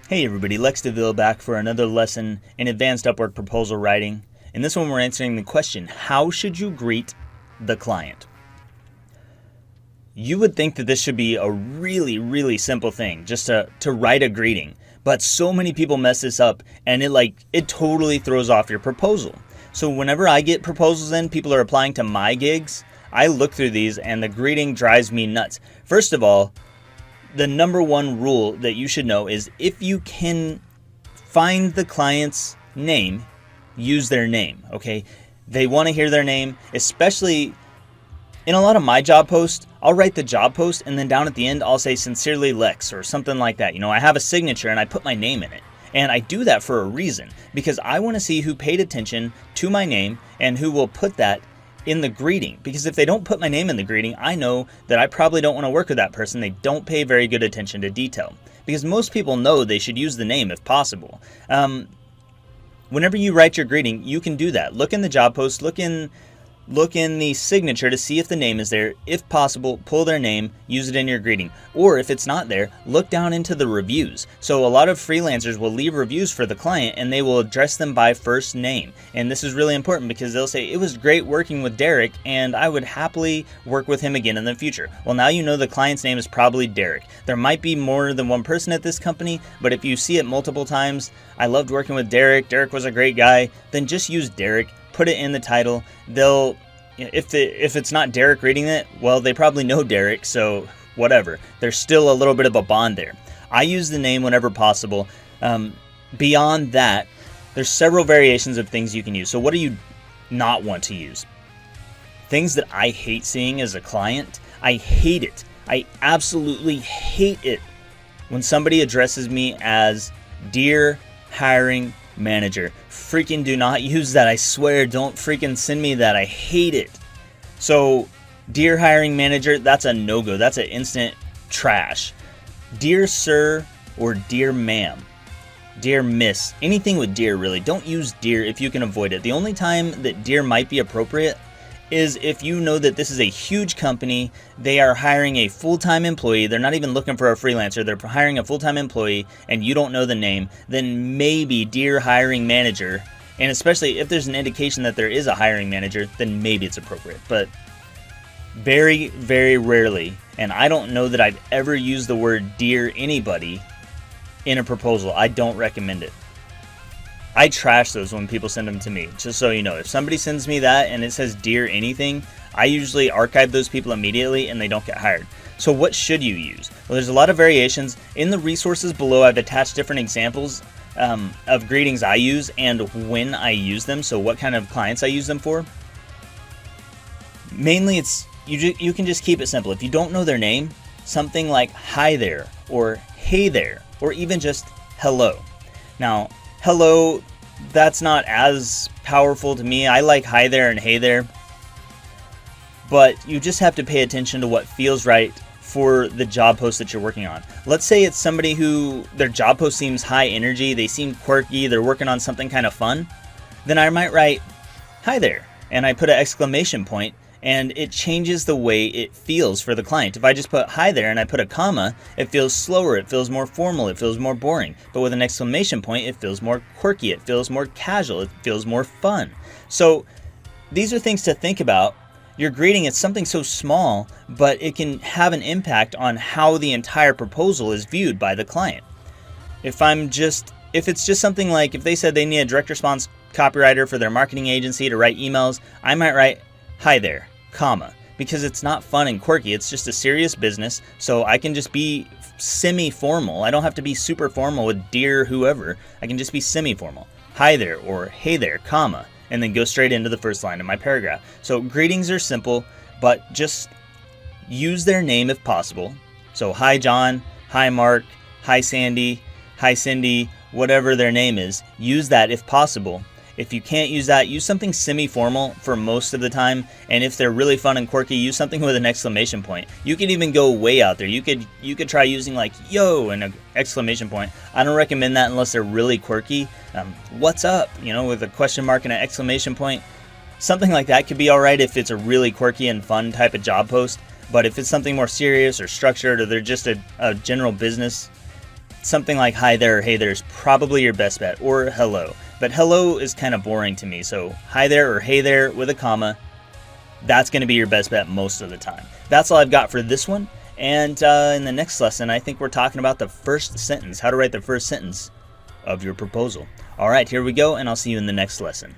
Hey everybody, Lex DeVille back for another lesson in advanced Upwork proposal writing. In this one we're answering the question, how should you greet the client? You would think that this should be a really simple thing, just to write a greeting. But so many people mess this up and it totally throws off your proposal. So whenever I get proposals in, people are applying to my gigs, I look through these and the greeting drives me nuts. First of all, the number one rule that you should know is if you can find the client's name, use their name, okay? They want to hear their name, especially in a lot of my job posts. I'll write the job post and then down at the end I'll say sincerely Lex or something like that. You know, I have a signature and I put my name in it. And I do that for a reason, because I want to see who paid attention to my name and who will put that in the greeting. Because if they don't put my name in the greeting, I know that I probably don't want to work with that person. They don't pay very good attention to detail, because most people know they should use the name if possible. Whenever you write your greeting, you can do that. Look in the job post, look in the signature to see if the name is there. If possible, pull their name, use it in your greeting. Or if it's not there, look down into the reviews. So a lot of freelancers will leave reviews for the client and they will address them by first name. And this is really important because they'll say, it was great working with Derek and I would happily work with him again in the future. Well, now you know the client's name is probably Derek. There might be more than one person at this company, but if you see it multiple times, I loved working with Derek, Derek was a great guy, then just use Derek. Put it in the title. If it's not Derek reading it, well, they probably know Derek, so whatever. There's still a little bit of a bond there. I use the name whenever possible. Beyond that, there's several variations of things you can use. So what do you not want to use? Things that I hate seeing as a client. I hate it. I absolutely hate it when somebody addresses me as Dear Hiring Manager. Freaking do not use that. I swear, don't freaking send me that. I hate it. So, Dear Hiring Manager, that's a no-go. That's an instant trash. Dear Sir or Dear Ma'am. Dear Miss. Anything with dear, really. Don't use dear if you can avoid it. The only time that dear might be appropriate is if you know that this is a huge company, they are hiring a full-time employee, they're not even looking for a freelancer, they're hiring a full-time employee, and you don't know the name, then maybe Dear Hiring Manager, and especially if there's an indication that there is a hiring manager, then maybe it's appropriate. But very, very rarely, and I don't know that I've ever used the word dear anybody in a proposal. I don't recommend it. I trash those when people send them to me, just so you know. If somebody sends me that and it says dear anything, I usually archive those people immediately and they don't get hired. So what should you use? Well, there's a lot of variations. In the resources below, I've attached different examples of greetings I use and when I use them, so what kind of clients I use them for. Mainly, you can just keep it simple. If you don't know their name, something like hi there or hey there or even just hello. Now, hello, that's not as powerful to me. I like hi there and hey there. But you just have to pay attention to what feels right for the job post that you're working on. Let's say it's somebody who their job post seems high energy, they seem quirky, they're working on something kind of fun. Then I might write hi there and I put an exclamation point, and it changes the way it feels for the client. If I just put hi there and I put a comma, it feels slower, it feels more formal, it feels more boring. But with an exclamation point, it feels more quirky, it feels more casual, it feels more fun. So these are things to think about. Your greeting is something so small, but it can have an impact on how the entire proposal is viewed by the client. If it's just something like, if they said they need a direct response copywriter for their marketing agency to write emails, I might write hi there, comma, because it's not fun and quirky. It's just a serious business, so I can just be semi-formal. I don't have to be super formal with dear whoever. I can just be semi-formal. Hi there or hey there, comma, and then go straight into the first line of my paragraph. So greetings are simple, but just use their name if possible. So hi John, hi Mark, hi Sandy, hi Cindy, whatever their name is. Use that if possible. If you can't use that, use something semi-formal for most of the time. And if they're really fun and quirky, use something with an exclamation point. You can even go way out there. You could try using like yo and an exclamation point. I don't recommend that unless they're really quirky. What's up? You know, with a question mark and an exclamation point. Something like that could be all right if it's a really quirky and fun type of job post. But if it's something more serious or structured, or they're just a general business, something like hi there or hey there is probably your best bet, or hello. But hello is kind of boring to me, so hi there or hey there with a comma, that's going to be your best bet most of the time. That's all I've got for this one. And in the next lesson, I think we're talking about the first sentence, how to write the first sentence of your proposal. All right, here we go, and I'll see you in the next lesson.